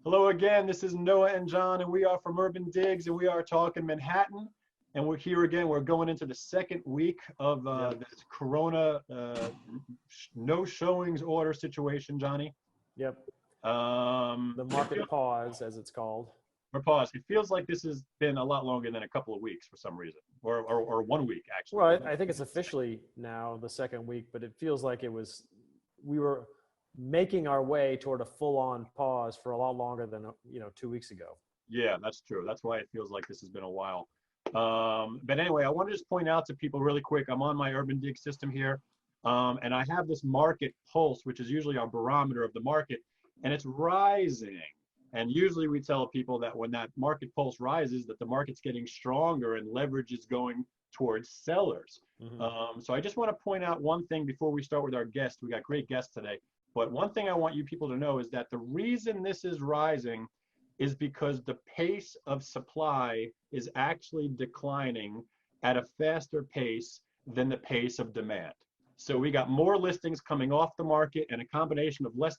Hello again, this is Noah and John, and we are from UrbanDigs, and we are talking Manhattan. And we're here again. We're going into the second week of this Corona no showings order situation, Johnny. Yep. The It market pause, as it's called. Or pause. It feels like this has been a lot longer than a couple of weeks for some reason, or 1 week actually. Well, I think it's officially now the second week, but it feels like we were making our way toward a full-on pause for a lot longer than 2 weeks ago. Yeah, that's true. That's why it feels like this has been a while. But anyway, I want to just point out to people really quick, I'm on my UrbanDigs system here, and I have this market pulse, which is usually our barometer of the market, and it's rising. And usually we tell people that when that market pulse rises, that the market's getting stronger and leverage is going towards sellers. So I just want to point out one thing before we start with our guest. We got great guests today. But one thing I want you people to know is that the reason this is rising is because the pace of supply is actually declining at a faster pace than the pace of demand. So we got more listings coming off the market and a combination of less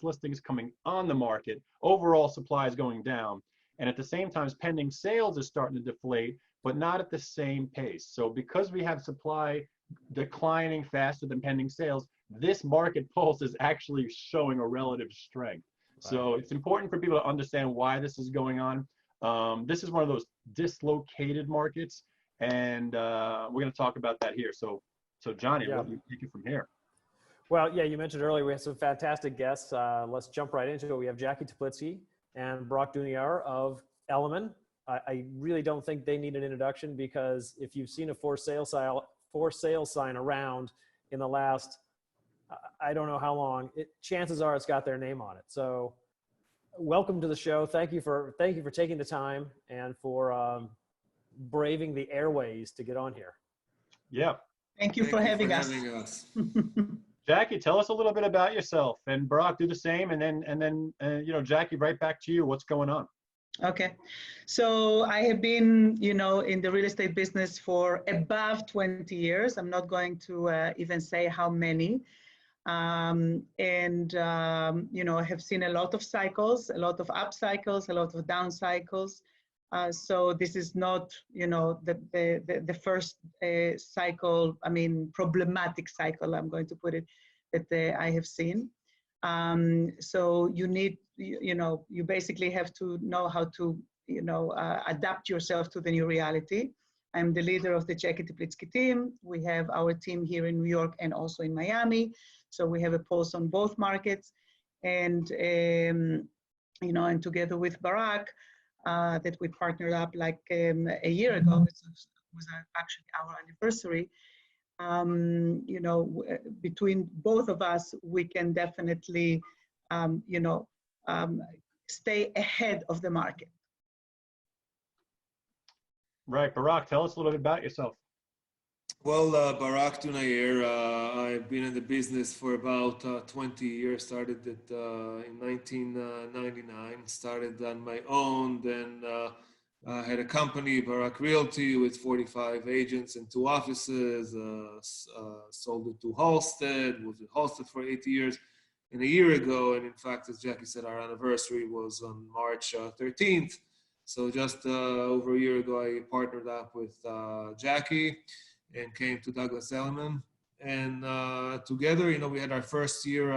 listings coming on the market. Overall supply is going down. And at the same time, pending sales is starting to deflate, but not at the same pace. So because we have supply declining faster than pending sales, this market pulse is actually showing a relative strength. So it's important for people to understand why this is going on. This is one of those dislocated markets, and we're going to talk about that here. So Johnny, what do you take it from here? Well, yeah, you mentioned earlier we have some fantastic guests. Let's jump right into it. We have Jacky Teplitzky and Barak Dunayer of Elliman. I really don't think they need an introduction, because if you've seen a for sale sign around in the last, I don't know how long, chances are it's got their name on it. So welcome to the show. Thank you for taking the time and for braving the airways to get on here. Yeah. Thank you for having us. Jacky, tell us a little bit about yourself, and Barak, do the same, and then Jacky, right back to you. What's going on? Okay, so I have been, in the real estate business for above 20 years. I'm not going to even say how many. I have seen a lot of cycles, a lot of up cycles, a lot of down cycles. So this is not, the first cycle, problematic cycle, I'm going to put it, that I have seen. So you need, you basically have to know how to, adapt yourself to the new reality. I'm the leader of the Jacky Teplitzky team. We have our team here in New York and also in Miami. So we have a pulse on both markets. And, and together with Barak, that we partnered up like a year ago, it was actually our anniversary. Between both of us, we can definitely, stay ahead of the market. Right, Barak, tell us a little bit about yourself. Well, Barak Dunayer, I've been in the business for about 20 years. Started it in 1999. Started on my own, then had a company, Barak Realty, with 45 agents and 2 offices. Sold it to Halstead. Was with Halstead for 8 years. And a year ago, and in fact, as Jacky said, our anniversary was on March 13th. So just over a year ago, I partnered up with Jacky and came to Douglas Elliman. And together, we had our first year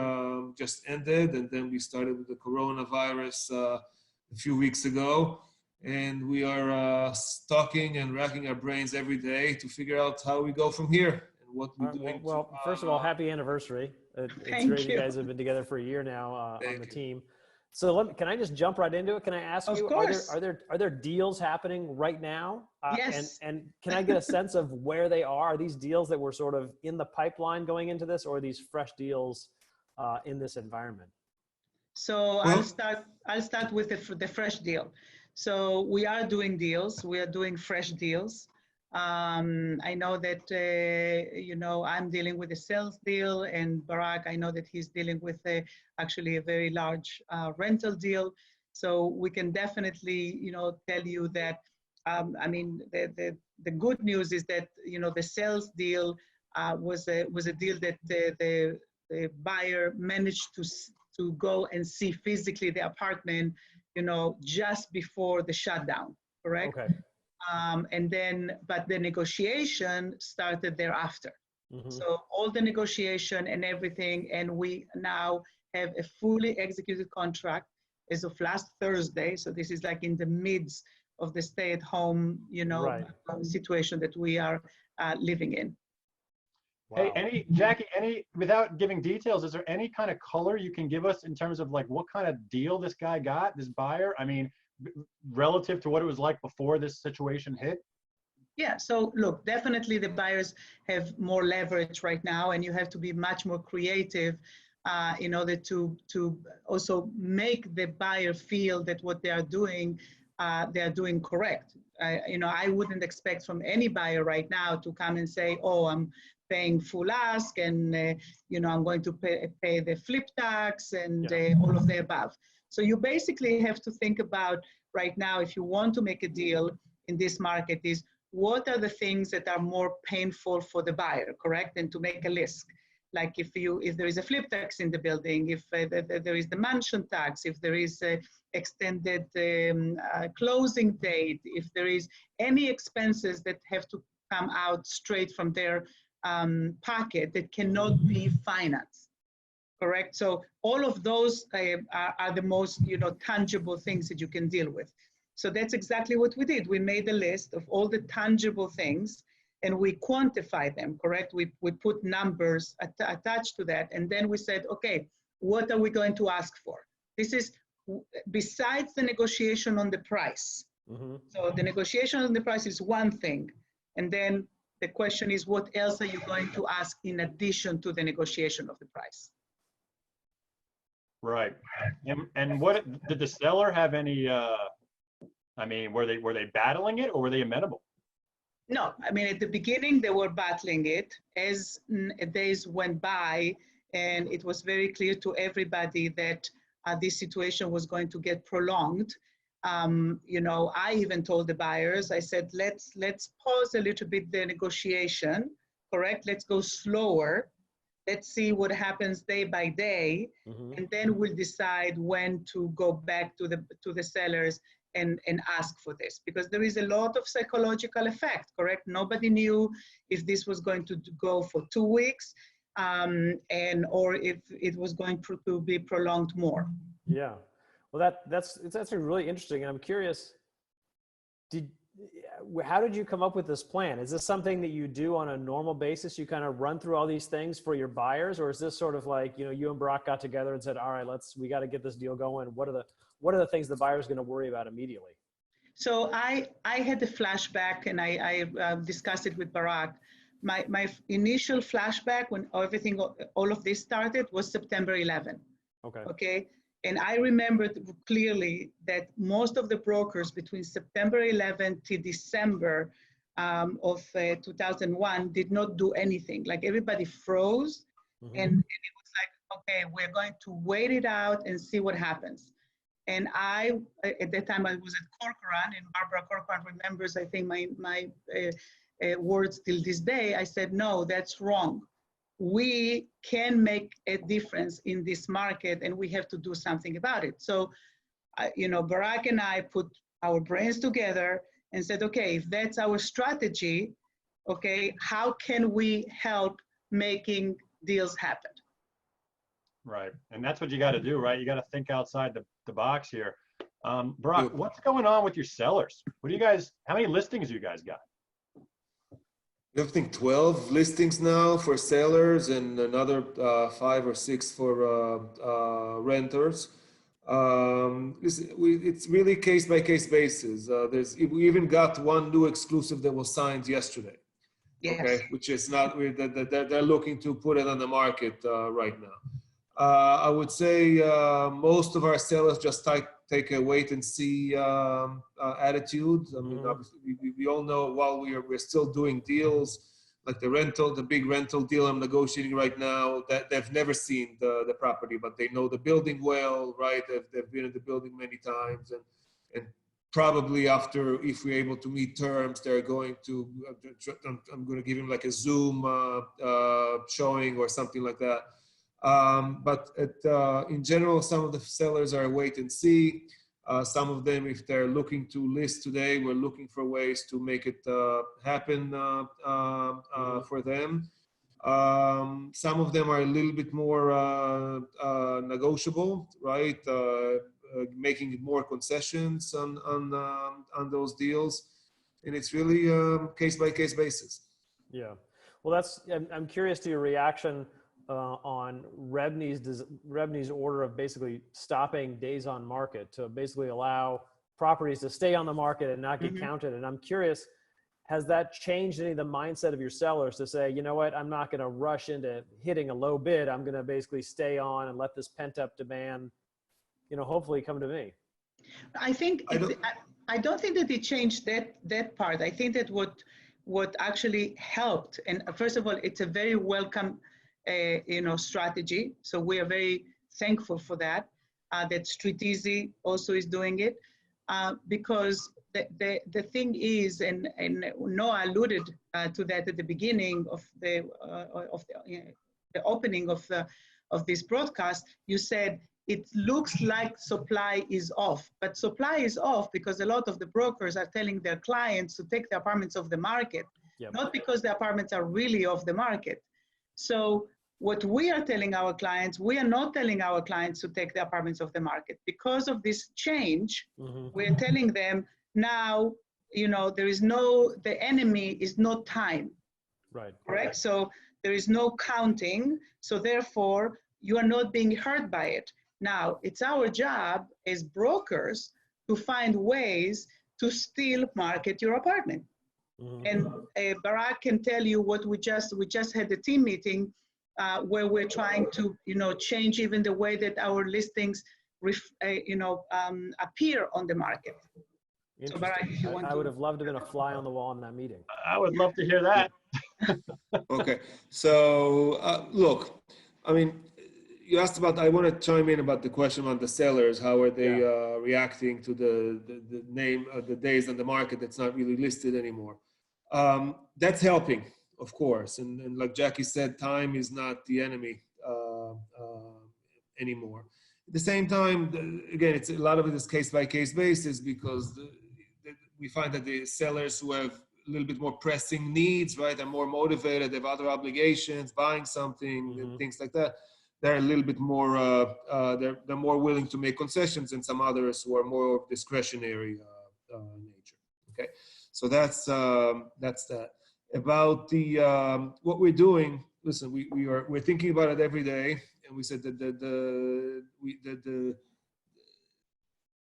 just ended, and then we started with the coronavirus a few weeks ago. And we are talking and racking our brains every day to figure out how we go from here and what we're doing. Well, first of all, happy anniversary. It's great you guys have been together for a year now on the team. So can I just jump right into it? Can I ask you, are there deals happening right now? Yes. And can I get a sense of where they are? Are these deals that were sort of in the pipeline going into this, or are these fresh deals in this environment? So I'll start with the fresh deal. So we are doing deals. We are doing fresh deals. I know that, I'm dealing with a sales deal, and Barak, I know that he's dealing with actually a very large rental deal. So we can definitely, tell you that, the good news is that, the sales deal was a deal that the buyer managed to go and see physically the apartment, just before the shutdown, correct? Okay. But the negotiation started thereafter. So all the negotiation and everything, and we now have a fully executed contract as of last Thursday. So this is like in the midst of the stay-at-home, Right. situation that we are living in. Wow. Hey, Jacky, without giving details, is there any kind of color you can give us in terms of like what kind of deal this guy got, this buyer? I mean, relative to what it was like before this situation hit? Yeah, so look, definitely the buyers have more leverage right now, and you have to be much more creative in order to also make the buyer feel that what they are doing correct. I wouldn't expect from any buyer right now to come and say, oh, I'm paying full ask, and I'm going to pay the flip tax and all of the above. So you basically have to think about right now, if you want to make a deal in this market, is what are the things that are more painful for the buyer, correct? And to make a list. Like if there is a flip tax in the building, if there is the mansion tax, if there is a extended closing date, if there is any expenses that have to come out straight from their pocket that cannot be financed, correct? So all of those are the most tangible things that you can deal with. So that's exactly what we did. We made a list of all the tangible things and we quantify them, correct? We put numbers attached to that. And then we said, okay, what are we going to ask for? This is besides the negotiation on the price. So the negotiation on the price is one thing. And then the question is, what else are you going to ask in addition to the negotiation of the price? Right. And what did the seller have any, I mean, were they battling it or were they amenable? No, I mean, at the beginning, they were battling it. As days went by, and it was very clear to everybody that this situation was going to get prolonged. I even told the buyers, I said, let's pause a little bit the negotiation, correct? Let's go slower. Let's see what happens day by day, and then we'll decide when to go back to the sellers and ask for this, because there is a lot of psychological effect, correct? Nobody knew if this was going to go for 2 weeks or if it was going to be prolonged more. Yeah, well, that's actually really interesting. I'm curious, how did you come up with this plan? Is this something that you do on a normal basis? You kind of run through all these things for your buyers, or is this sort of like, you and Barak got together and said, all right, we got to get this deal going. What are the things the buyer's going to worry about immediately? So I had a flashback, and I discussed it with Barak. My initial flashback when all of this started was September 11. Okay. And I remembered clearly that most of the brokers between September 11 to December of 2001 did not do anything. Like everybody froze, and it was like, okay, we're going to wait it out and see what happens. And at that time, I was at Corcoran, and Barbara Corcoran remembers, I think, my words till this day. I said, no, that's wrong. We can make a difference in this market, and we have to do something about it. So, Barak and I put our brains together and said, okay, if that's our strategy, okay, how can we help making deals happen? Right. And that's what you got to do, right? You got to think outside the box here. Barak, what's going on with your sellers? How many listings you guys got? I think 12 listings now for sellers and another 5 or 6 for renters. It's really case-by-case basis. We even got one new exclusive that was signed yesterday. Yes. Okay, which is not, they're looking to put it on the market right now. I would say most of our sellers just take a wait and see attitude. I mean, obviously, we all know while we're still doing deals, like the big rental deal I'm negotiating right now, that they've never seen the property, but they know the building well, right? They've been in the building many times, and probably after, if we're able to meet terms, they're going to, I'm going to give him like a Zoom showing or something like that. But in general, some of the sellers are wait and see. Some of them, if they're looking to list today, we're looking for ways to make it happen for them. Some of them are a little bit more negotiable, right? Making it more concessions on those deals, and it's really case by case basis. Yeah, well, I'm curious to your reaction on Rebney's order of basically stopping days on market to basically allow properties to stay on the market and not get counted. And I'm curious, has that changed any of the mindset of your sellers to say, you know what, I'm not going to rush into hitting a low bid. I'm going to basically stay on and let this pent up demand, hopefully come to me? I think I don't think that it changed that part. I think that what actually helped, and first of all, it's a very welcome strategy. So we are very thankful for that. That Street Easy also is doing it, because the thing is, and Noah alluded to that at the beginning of the opening of this broadcast. You said it looks like supply is off, but supply is off because a lot of the brokers are telling their clients to take the apartments off the market, not because the apartments are really off the market. So what we are telling our clients, we are not telling our clients to take the apartments off the market. Because of this change, we're telling them now, the enemy is not time. Right. Correct? So there is no counting. So therefore, you are not being hurt by it. Now, it's our job as brokers to find ways to still market your apartment. And Barak can tell you what we just had a team meeting where we're trying to, change even the way that our listings, appear on the market. So Barak, if you want I would have loved to have been a fly on the wall in that meeting. I would love to hear that. Okay, so look, I mean, you asked about, I want to chime in about the question on the sellers. How are they reacting to the days on the market that's not really listed anymore? That's helping, of course. And like Jacky said, time is not the enemy anymore. At the same time, again, it's a lot of it is case by case basis, because we find that the sellers who have a little bit more pressing needs, right, are more motivated, they have other obligations, buying something, and things like that. They're a little bit more, they're more willing to make concessions than some others who are more discretionary nature. Okay, so that's that. About the what we're doing. Listen, we're thinking about it every day, and we said that the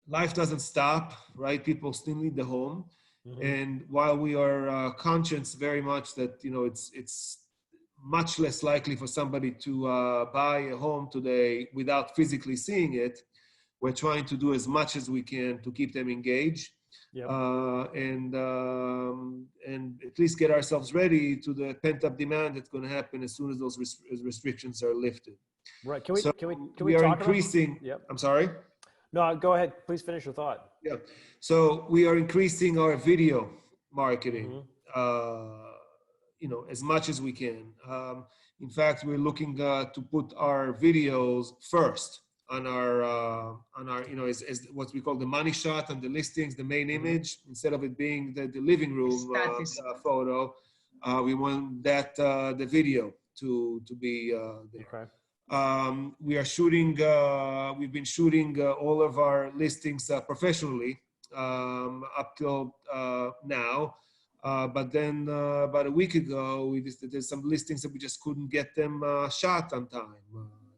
life doesn't stop, right? People still need the home, and while we are conscious very much that it's much less likely for somebody to buy a home today without physically seeing it, we're trying to do as much as we can to keep them engaged. And at least get ourselves ready to the pent-up demand that's going to happen as soon as those restrictions are lifted. Right. Can we we are talk increasing? I'm sorry. No, go ahead. Please finish your thought. Yeah. So we are increasing our video marketing. As much as we can. In fact, we're looking to put our videos first on our as what we call the money shot on the listings, the main image, instead of it being the living room photo. We want that the video to be there. Okay. We are shooting. We've been shooting all of our listings professionally up till now. But then about a week ago, there's some listings that we just couldn't get them shot on time.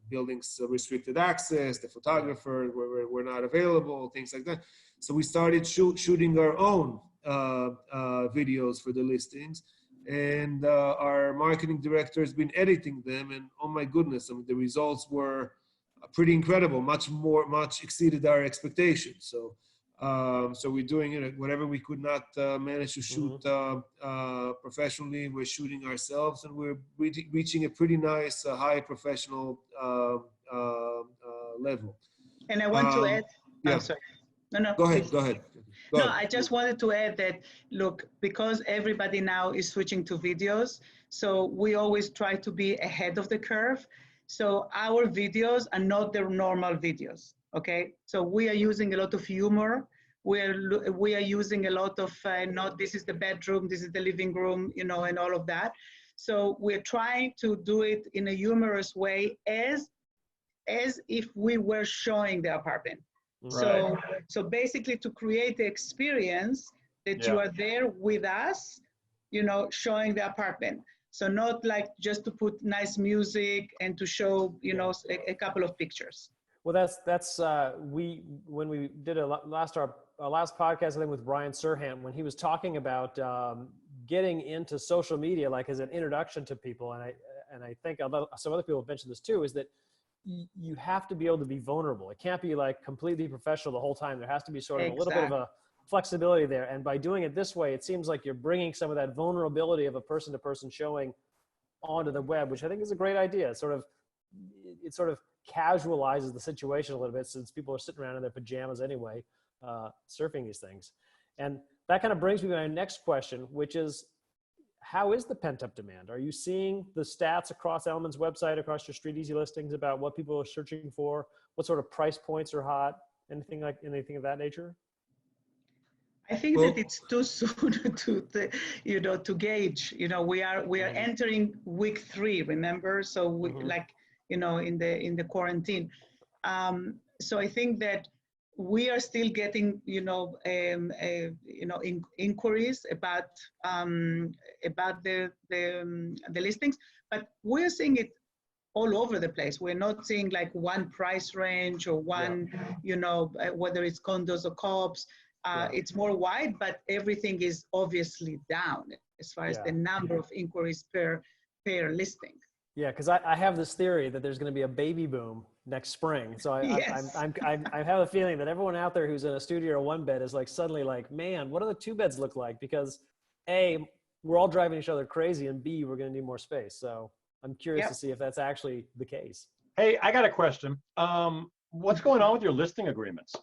Buildings restricted access, the photographer were not available, things like that. So we started shooting our own videos for the listings, and our marketing director has been editing them. And oh my goodness, I mean, the results were pretty incredible, much exceeded our expectations. So we're doing whatever we could not manage to shoot professionally. We're shooting ourselves, and we're reaching a pretty nice high professional level. And I want to add. Yeah. I'm sorry. No. Go ahead. No, I just wanted to add that, look, because everybody now is switching to videos, so we always try to be ahead of the curve. So our videos are not the normal videos, okay? So we are using a lot of humor. We are using a lot of, not this is the bedroom, this is the living room, you know, and all of that. So we're trying to do it in a humorous way as if we were showing the apartment. Right. So basically to create the experience that you are there with us, you know, showing the apartment. So not like just to put nice music and to show, you know, a couple of pictures. Well, that's when we did our last podcast, I think with Brian Serhant, when he was talking about getting into social media, like as an introduction to people, and I think some other people have mentioned this too, is that you have to be able to be vulnerable. It can't be like completely professional the whole time. There has to be sort of a little bit of a flexibility there. And by doing it this way, it seems like you're bringing some of that vulnerability of a person-to-person showing onto the web, which I think is a great idea. It sort of casualizes the situation a little bit, since people are sitting around in their pajamas anyway, surfing these things. And that kind of brings me to my next question, which is, how is the pent-up demand? Are you seeing the stats across Elliman's website, across your Street Easy listings about what people are searching for? What sort of price points are hot? Anything of that nature? I think that it's too soon to gauge. You know, we are entering week 3. Remember, so we in the quarantine. So I think that we are still getting inquiries about the listings, but we're seeing it all over the place. We're not seeing like one price range or one, whether it's condos or co-ops. It's more wide, but everything is obviously down as far as the number of inquiries per listing. Yeah, because I have this theory that there's going to be a baby boom next spring. So I have a feeling that everyone out there who's in a studio or one bed is like suddenly like, man, what do the 2 beds look like? Because A, we're all driving each other crazy, and B, we're going to need more space. So I'm curious to see if that's actually the case. Hey, I got a question. What's going on with your listing agreements?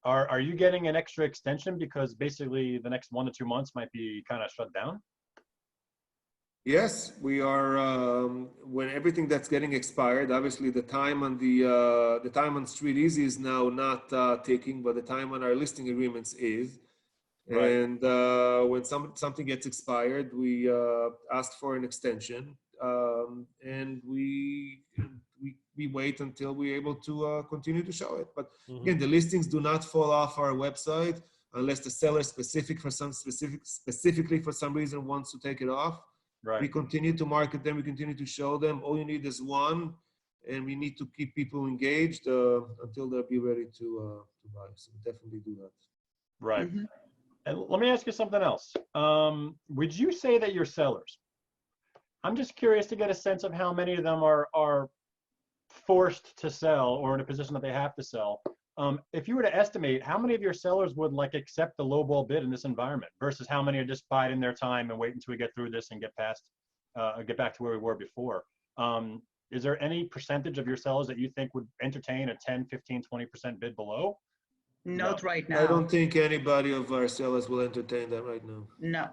Are you getting an extra extension because basically the next 1 to 2 months might be kind of shut down? Yes, we are. When everything that's getting expired, obviously the time on the time on Street Easy is now not ticking, but the time on our listing agreements is. Right. And when something gets expired, we ask for an extension, and we wait until we're able to continue to show it. But again, the listings do not fall off our website unless the seller specifically for some reason wants to take it off. Right. We continue to market them. We continue to show them. All you need is one, and we need to keep people engaged until they'll be ready to buy. So definitely do that. Right. And let me ask you something else. Would you say that your sellers, I'm just curious to get a sense of how many of them are forced to sell or in a position that they have to sell. If you were to estimate, how many of your sellers would like accept the lowball bid in this environment versus how many are just biding their time and wait until we get through this and get back to where we were before? Is there any percentage of your sellers that you think would entertain a 10, 15, 20% bid below? Not right now. I don't think anybody of our sellers will entertain that right now. No.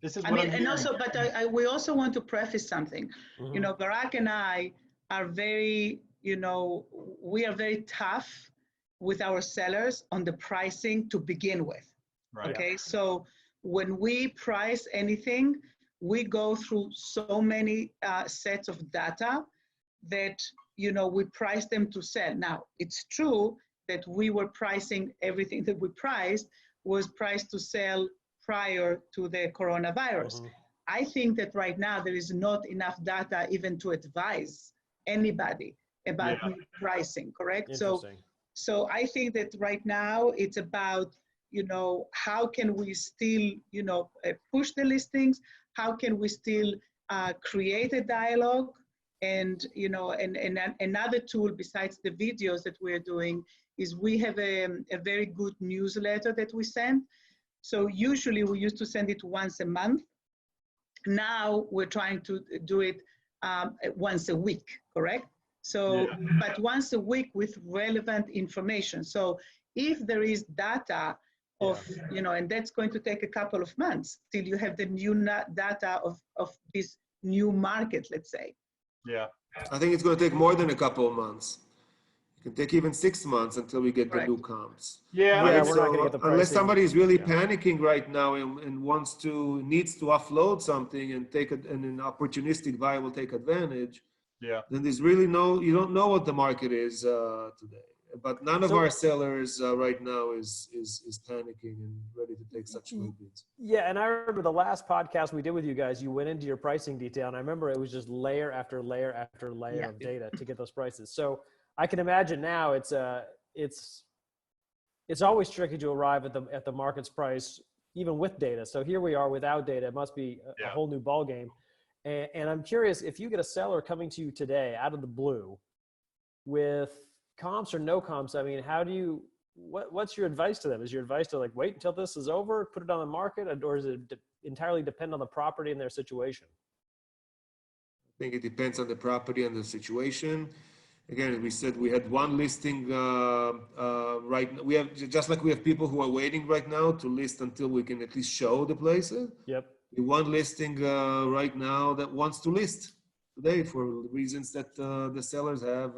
This is what I'm hearing. And also, but we also want to preface something. You know, Barak and I are very, we are very tough with our sellers on the pricing to begin with. Right. Okay, so when we price anything, we go through so many sets of data that, we price them to sell. Now, it's true that we were pricing everything that we priced was priced to sell prior to the coronavirus. I think that right now there is not enough data even to advise anybody about new pricing, correct? So I think that right now it's about, how can we still, push the listings? How can we still create a dialogue? And, and another tool besides the videos that we're doing is we have a very good newsletter that we send. So usually we used to send it once a month. Now we're trying to do it once a week, correct? So, but once a week with relevant information. So if there is data of, and that's going to take a couple of months till you have the new data of this new market, let's say. Yeah. I think it's going to take more than a couple of months. It can take even 6 months until we get the new comps. Yeah, Yeah, I we're not going to get the pricing. Unless somebody is really panicking right now and needs to offload something and an opportunistic buyer will take advantage. Yeah. Then there's really you don't know what the market is today. But none of our sellers right now is panicking and ready to take such low bids. Yeah, and I remember the last podcast we did with you guys, you went into your pricing detail, and I remember it was just layer after layer after layer of data to get those prices. So I can imagine now it's always tricky to arrive at the market's price, even with data. So here we are without data. It must be a whole new ball game. And I'm curious, if you get a seller coming to you today out of the blue with comps or no comps, I mean, what's your advice to them? Is your advice to wait until this is over, put it on the market, or does it entirely depend on the property and their situation? I think it depends on the property and the situation. Again, we said we had one listing right now. We have, just like we have people who are waiting right now to list until we can at least show the places. Yep. One listing right now that wants to list today for reasons that the sellers have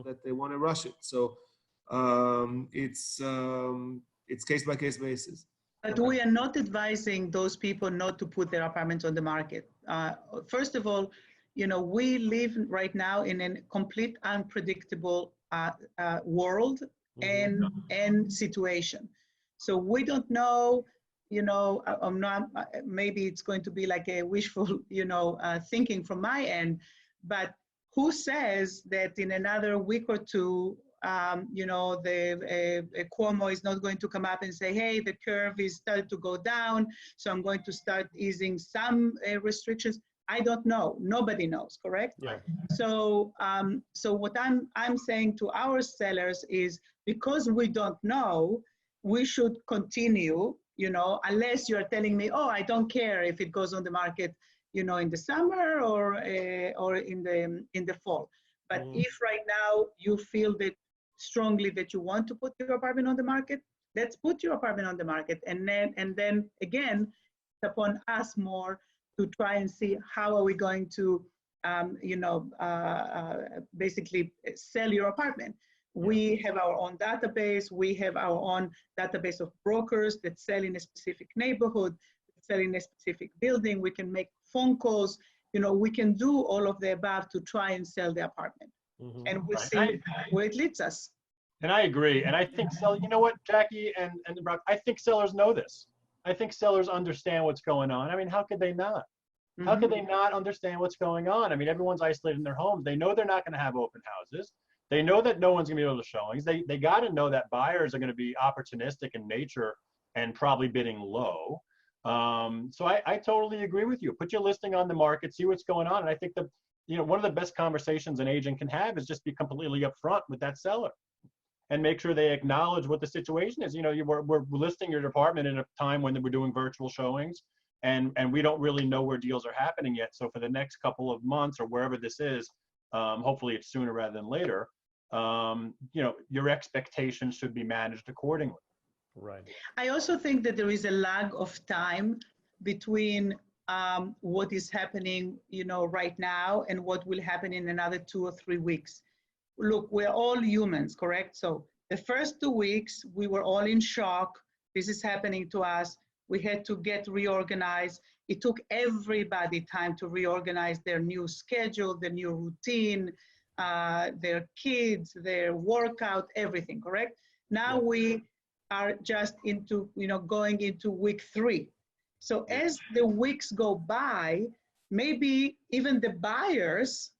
that they want to rush it. So it's case by case basis. But we are not advising those people not to put their apartments on the market. First of all, we live right now in a complete unpredictable world and situation. So we don't know. Maybe it's going to be like a wishful, thinking from my end, but who says that in another week or two, Cuomo is not going to come up and say, hey, the curve is starting to go down, so I'm going to start easing some restrictions. I don't know. Nobody knows, correct? Yeah. So, so what I'm saying to our sellers is, because we don't know, we should continue. Unless you're telling me, oh, I don't care if it goes on the market, in the summer or in the fall. But if right now you feel that strongly that you want to put your apartment on the market, let's put your apartment on the market, and then again, it's upon us more to try and see how are we going to, basically sell your apartment. We have our own database. We have our own database of brokers that sell in a specific neighborhood, sell in a specific building. We can make phone calls. We can do all of the above to try and sell the apartment. And we'll see where it leads us. And I agree. And I think you know what, Jacky and Barak, I think sellers know this. I think sellers understand what's going on. I mean, how could they not? How could they not understand what's going on? I mean, everyone's isolated in their homes. They know they're not going to have open houses. They know that no one's going to be able to showings. They got to know that buyers are going to be opportunistic in nature and probably bidding low. So I totally agree with you. Put your listing on the market, see what's going on. And I think that, one of the best conversations an agent can have is just be completely upfront with that seller and make sure they acknowledge what the situation is. We're listing your apartment in a time when we're doing virtual showings, and we don't really know where deals are happening yet. So for the next couple of months or wherever this is, hopefully it's sooner rather than later, your expectations should be managed accordingly. Right. I also think that there is a lag of time between what is happening, right now and what will happen in another 2 or 3 weeks. Look, we're all humans, correct? So the first 2 weeks, we were all in shock. This is happening to us. We had to get reorganized. It took everybody time to reorganize their new schedule, their new routine, their kids, their workout, everything, correct? Now we are just into, going into week 3. So as the weeks go by, maybe even the buyers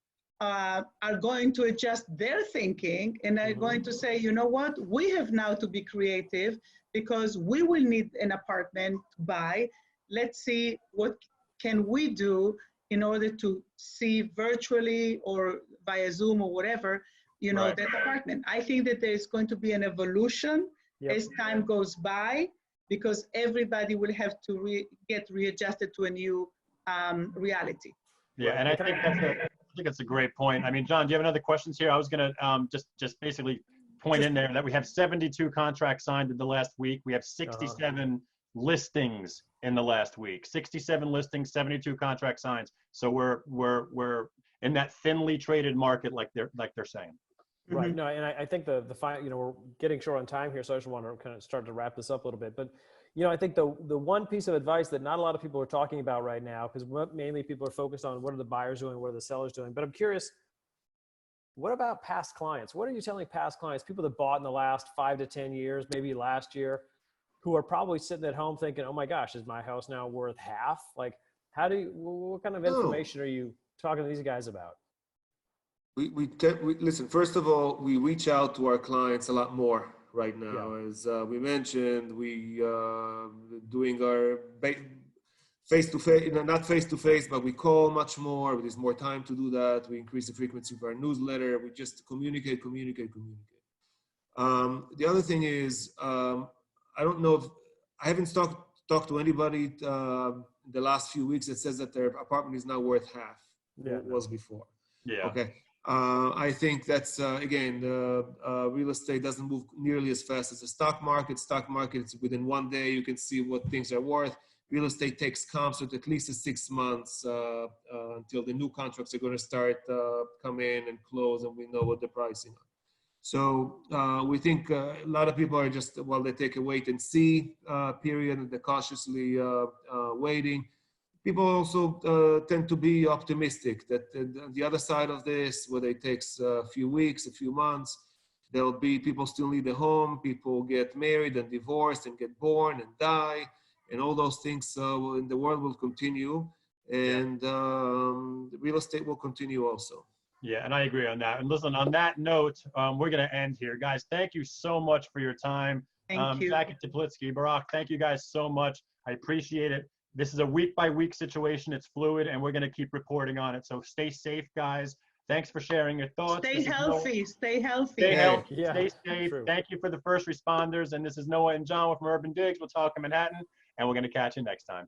are going to adjust their thinking and are going to say, you know what, we have now to be creative because we will need an apartment to buy. Let's see what can we do in order to see virtually or via Zoom or whatever, that apartment. I think that there's going to be an evolution as time goes by, because everybody will have to get readjusted to a new reality. Yeah, and I think that's a great point. I mean, John, do you have any other questions here? I was going to just basically point in there that we have 72 contracts signed in the last week. We have 67 listings in the last week. 67 listings, 72 contract signs. So we're in that thinly traded market, like they're saying. Right. No, and I think the you know, we're getting short on time here, so I just want to kind of start to wrap this up a little bit. But, you know, I think the one piece of advice that not a lot of people are talking about right now, because mainly people are focused on what are the buyers doing, what are the sellers doing. But I'm curious, what about past clients? What are you telling past clients, people that bought in the last 5 to 10 years, maybe last year, who are probably sitting at home thinking, oh my gosh, is my house now worth half? Like, what kind of information are you talking to these guys about? We listen, first of all, we reach out to our clients a lot more right now. Yeah. As we mentioned, we doing our face-to-face, you know, not face-to-face, but we call much more. There's more time to do that. We increase the frequency of our newsletter. We just communicate. The other thing is, I don't know if, I haven't talked to anybody the last few weeks that says that their apartment is now worth half what it was before. Yeah. Okay. I think that's, again, real estate doesn't move nearly as fast as the stock market. Stock market, within one day, you can see what things are worth. Real estate takes comps with at least 6 months until the new contracts are going to start come in and close, and we know what the pricing are. So we think a lot of people are just, well, they take a wait and see period, and they're cautiously waiting. People also tend to be optimistic that the other side of this, whether it takes a few weeks, a few months, there'll be people still need a home, people get married and divorced and get born and die, and all those things in the world will continue, and real estate will continue also. Yeah, and I agree on that. And listen, on that note, we're going to end here. Guys, thank you so much for your time. Thank you. Jacky Teplitzky Barak, thank you guys so much. I appreciate it. This is a week-by-week situation. It's fluid, and we're going to keep reporting on it. So stay safe, guys. Thanks for sharing your thoughts. Stay healthy. Stay healthy. Stay healthy. Yeah, stay safe. true. Thank you for the first responders. And this is Noah and John from UrbanDigs. We'll talk in Manhattan, and we're going to catch you next time.